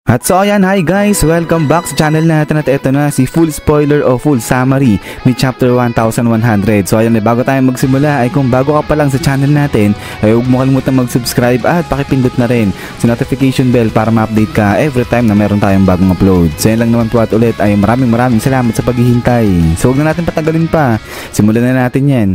At so ayan, hi guys! Welcome back sa channel natin at ito na si full spoiler o full summary ni chapter 1100. So ayan, bago tayo magsimula ay kung bago ka pa lang sa channel natin ay huwag mo kalimutan mag-subscribe at pakipindot na rin sa notification bell para ma-update ka every time na meron tayong bagong upload. So yan lang naman po at ulit ay maraming salamat sa paghihintay. So huwag na natin patagalin pa, simulan na natin yan.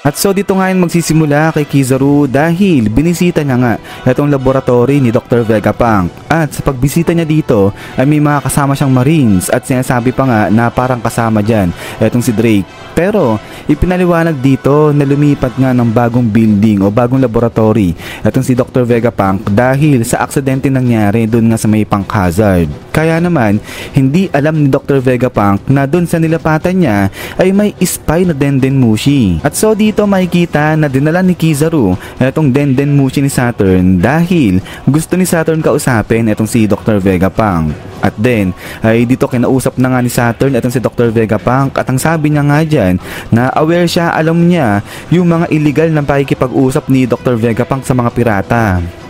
At so dito nga yun magsisimula kay Kizaru dahil binisita niya nga itong laboratory ni Dr. Vegapunk. At sa pagbisita niya dito ay may mga kasama siyang Marines at sinasabi pa nga na parang kasama dyan itong si Drake. Pero ipinaliwanag dito na lumipat nga ng bagong building o bagong laboratory itong si Dr. Vegapunk dahil sa aksidente nangyari dun nga sa may Punk Hazard. Kaya naman hindi alam ni Dr. Vegapunk na dun sa nilapatan niya ay may spy na Dendenmushi. At so dito makikita na dinala ni Kizaru itong Dendenmushi ni Saturn dahil gusto ni Saturn kausapin itong si Dr. Vegapunk. At then ay dito kinausap na nga ni Saturn itong si Dr. Vegapunk at ang sabi niya nga dyan na aware siya, alam niya yung mga illegal na pakikipag-usap ni Dr. Vegapunk sa mga pirata.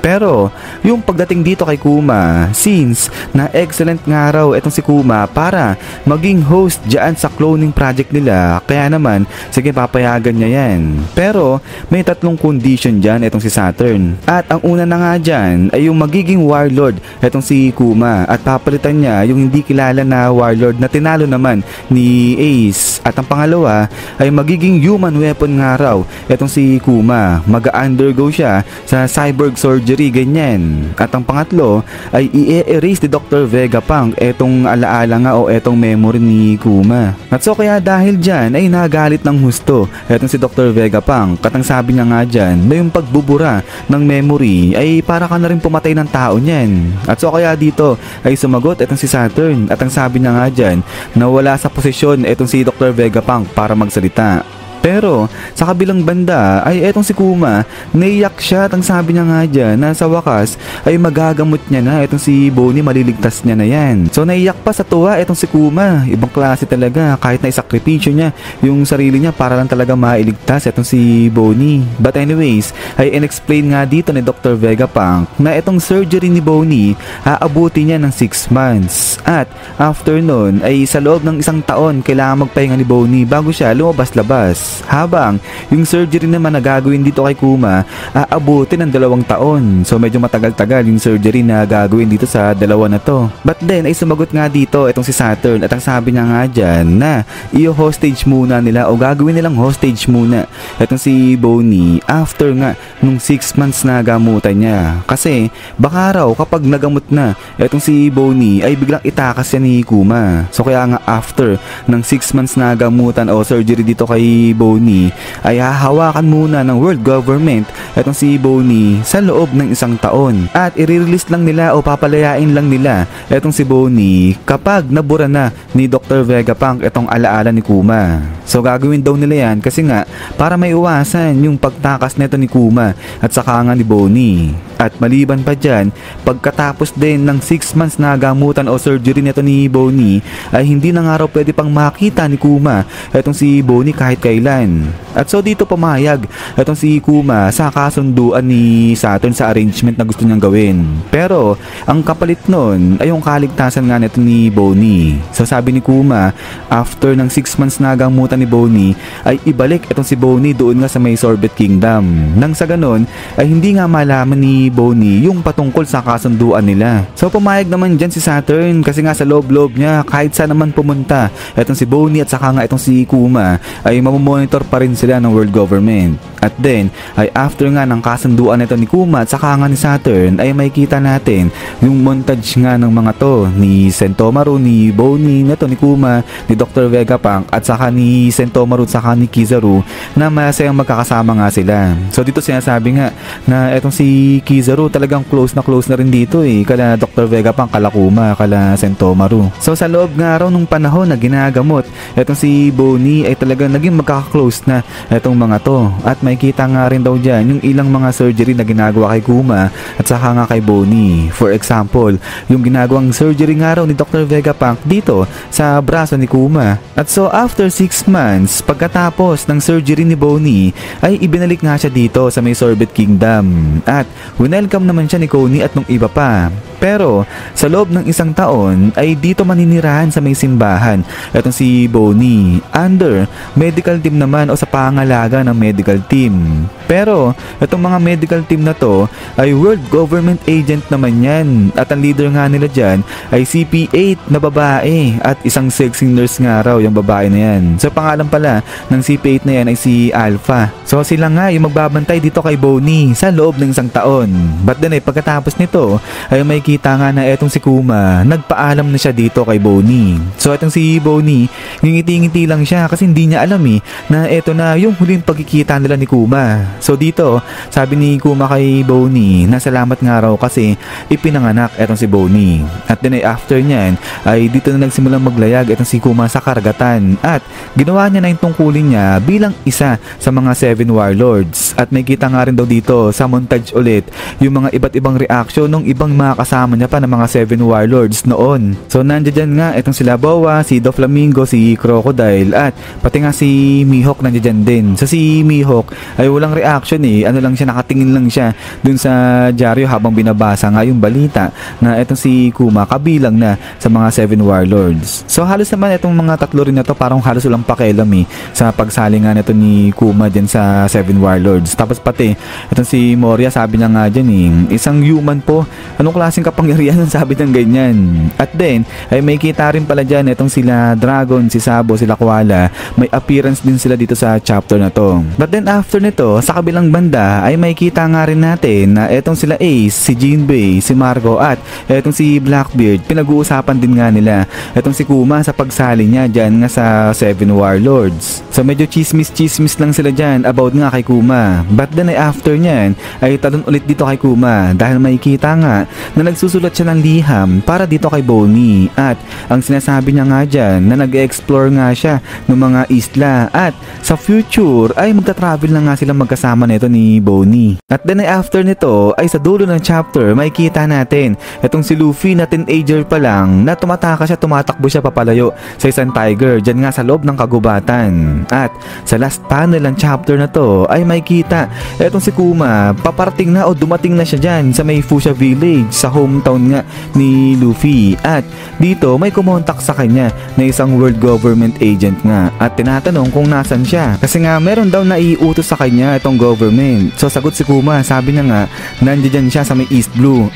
Pero yung pagdating dito kay Kuma, since na excellent nga raw itong si Kuma para maging host dyan sa cloning project nila, kaya naman sige papayagan niya yan. Pero may tatlong condition dyan itong si Saturn. At ang una na nga dyan ay yung magiging warlord itong si Kuma at papalitan niya yung hindi kilala na warlord na tinalo naman ni Ace. At ang pangalawa ay magiging human weapon nga raw itong si Kuma. Mag-undergo siya sa cyborg surgery ganyan. At ang pangatlo ay i-erase ni Dr. Vegapunk etong alaala nga o etong memory ni Kuma. At so kaya dahil dyan ay nagalit ng husto etong si Dr. Vegapunk at ang sabi niya nga dyan na yung pagbubura ng memory ay para ka na rin pumatay ng tao niyan. At so kaya dito ay sumagot etong si Saturn at ang sabi niya nga dyan na wala sa posisyon etong si Dr. Vegapunk para magsalita. Pero sa kabilang banda ay etong si Kuma, naiyak siya at ang sabi niya nga dyan na sa wakas ay magagamot niya na etong si Bonnie, maliligtas niya na yan. So naiyak pa sa tuwa etong si Kuma, ibang klase talaga kahit na isakripisyo niya yung sarili niya para lang talaga mailigtas etong si Bonnie. But anyways, ay in-explain nga dito ni Dr. Vegapunk na etong surgery ni Bonnie aabuti niya ng 6 months. At after nun ay sa loob ng 1 taon kailangan magpahinga ni Bonnie bago siya lumabas-labas. Habang yung surgery naman na gagawin dito kay Kuma aabutin ng 2 taon. So medyo matagal-tagal yung surgery na gagawin dito sa dalawa na to. But then ay sumagot nga dito itong si Saturn at ang sabi niya nga dyan na i-hostage muna nila o gagawin nilang hostage muna itong si Bonnie after nga nung 6 months na gamutan niya. Kasi baka raw kapag nagamot na itong si Bonnie ay biglang itakas yan ni Kuma. So kaya nga after ng 6 months na gamutan o surgery dito kay Bonnie ay hahawakan muna ng world government itong si Bonnie sa loob ng 1 taon at i-release lang nila o papalayain lang nila itong si Bonnie kapag nabura na ni Dr. Vegapunk itong alaala ni Kuma. So gagawin daw nila yan kasi nga para maiwasan yung pagtakas nito ni Kuma at saka nga ni Bonnie. At maliban pa dyan, pagkatapos din ng 6 months na gamutan o surgery nito ni Bonnie ay hindi na nga raw pwede pang makita ni Kuma itong si Bonnie kahit kailan. At so dito pumayag itong si Kuma sa kasunduan ni Saturn sa arrangement na gusto niyang gawin. Pero ang kapalit nun ay yung kaligtasan nga nito ni Bonnie. So sabi ni Kuma, after ng 6 months na gamutan ni Bonnie ay ibalik itong si Bonnie doon nga sa may Sorbet Kingdom. Nang sa ganon ay hindi nga malaman ni Bonnie yung patungkol sa kasunduan nila. So pumayag naman dyan si Saturn kasi nga sa loob-loob niya kahit saan naman pumunta itong si Bonnie at saka nga itong si Kuma ay mamomonitor pa rin sila ng world government. At then ay after nga ng kasunduan nito ni Kuma at saka nga ni Saturn ay makikita natin yung montage nga ng mga to ni Sentomaru, ni Bonnie, neto ni Kuma, ni Dr. Vegapunk at saka ni Sentomaru at saka ni Kizaru na masayang magkakasama nga sila. So dito sinasabi nga na etong si Kizaru Kizaru talagang close na rin dito kala Dr. Vegapunk, kala Kuma, kala Sentomaru. So sa loob nga raw nung panahon na ginagamot etong si Bonnie ay talagang naging magkaka-close na etong mga to. At makikita nga rin daw dyan yung ilang mga surgery na ginagawa kay Kuma at saka nga kay Bonnie. For example, yung ginagawang surgery nga raw ni Dr. Vegapunk dito sa braso ni Kuma. At so after 6 months, pagkatapos ng surgery ni Bonnie, ay ibinalik nga siya dito sa may Sorbet Kingdom. At welcome naman siya ni Coney at nung iba pa. Pero sa loob ng 1 taon ay dito maninirahan sa may simbahan etong si Bonnie under medical team naman o sa pangalaga ng medical team. Pero itong mga medical team na to ay world government agent naman yan at ang leader nga nila dyan ay CP8 na babae at isang sexy nurse nga raw yung babae na yan. So pangalan pala ng CP8 na yan ay si Alpha. So sila nga yung magbabantay dito kay Bonnie sa loob ng 1 taon. But then pagkatapos nito ay may kita nga na etong si Kuma nagpaalam na siya dito kay Bonnie. So etong si Bonnie ngingiti-ngiti lang siya kasi hindi niya alam na eto na yung huling pagkikita nila ni Kuma. So dito sabi ni Kuma kay Bonnie na salamat nga raw kasi ipinanganak etong si Bonnie. At then after nyan ay dito na nagsimulang maglayag etong si Kuma sa karagatan at ginawa niya na yung tungkulin niya bilang isa sa mga 7 warlords. At may kita nga rin daw dito sa montage ulit yung mga iba't ibang reaction ng ibang mga kasama niya pa ng mga 7 warlords noon. So nandiyan nga itong sila Boa, si Doflamingo, si Crocodile at pati nga si Mihawk nandiyan din. So si Mihawk ay walang reaction ano lang siya, nakatingin lang siya dun sa dyaryo habang binabasa nga yung balita na itong si Kuma kabilang na sa mga 7 warlords. So halos naman itong mga tatlo rin na to parang halos walang pakialam sa pagsali nga nito ni Kuma dyan sa 7 warlords. Tapos pati itong si Moria sabi niya nga dyan isang human po, anong klaseng kapangyarihan ang sabi ng ganyan. At then ay may kita rin pala dyan itong sila Dragon, si Sabo, sila Koala, may appearance din sila dito sa chapter na to. But then after nito sa kabilang banda ay may kita nga rin natin na etong sila Ace, si Jinbei, si Marco at etong si Blackbeard pinag-uusapan din nga nila etong si Kuma sa pagsali niya dyan nga sa 7 warlords. So medyo chismis lang sila dyan about nga kay Kuma. But then ay after nyan ay talon ulit dito kay Kuma dahil may kita nga na nagsusulat siya ng liham para dito kay Bonnie at ang sinasabi niya nga dyan na nag-explore nga siya ng mga isla at sa future ay magta-travel na nga silang magkasama nito ni Bonnie. At then ay after nito ay sa dulo ng chapter may kita natin itong si Luffy na teenager pa lang na tumatakbo siya papalayo sa isang tiger dyan nga sa loob ng kagubatan. At sa last panel ng chapter na to ay may kita itong si Kuma paparating na o dumating na siya dyan sa may Fuchsia Village sa hometown nga ni Luffy. At dito may kumontak sa kanya na isang world government agent nga at tinatanong kung nasan siya kasi nga meron daw na iutos sa kanya itong government. So sagot si Kuma, sabi niya nga nandiyan siya sa may East Blue,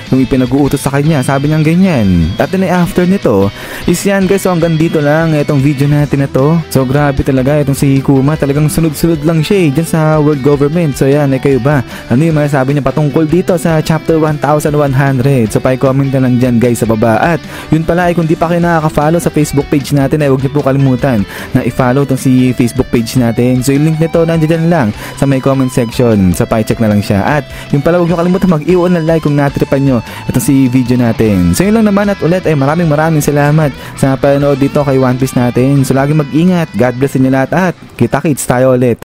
yung ipinag-uutos sa kanya, sabi niya ganyan. At then after nito is yan guys, so hanggang dito lang itong video natin na to. So grabe talaga itong si Kuma, talagang sunod-sunod lang siya dyan sa world government. So yan, kayo ba? Ano yung masasabi niya patungkol dito sa chapter 1100? So pa-comment na lang dyan guys sa baba. At yun pala ay kung di pa kayo nakaka-follow sa Facebook page natin ay huwag niyo po kalimutan na i-follow itong si Facebook page natin. So yung link nito nandiyan lang sa may comment section. So pa-check na lang siya. At yung pala huwag niyo kalimutan mag-iwan ng like kung natripan nyo itong si video natin. So yun lang naman at ulit ay maraming salamat sa panonood dito kay One Piece natin. So lagi mag-ingat. God bless inyo lahat at kita-kits tayo ulit.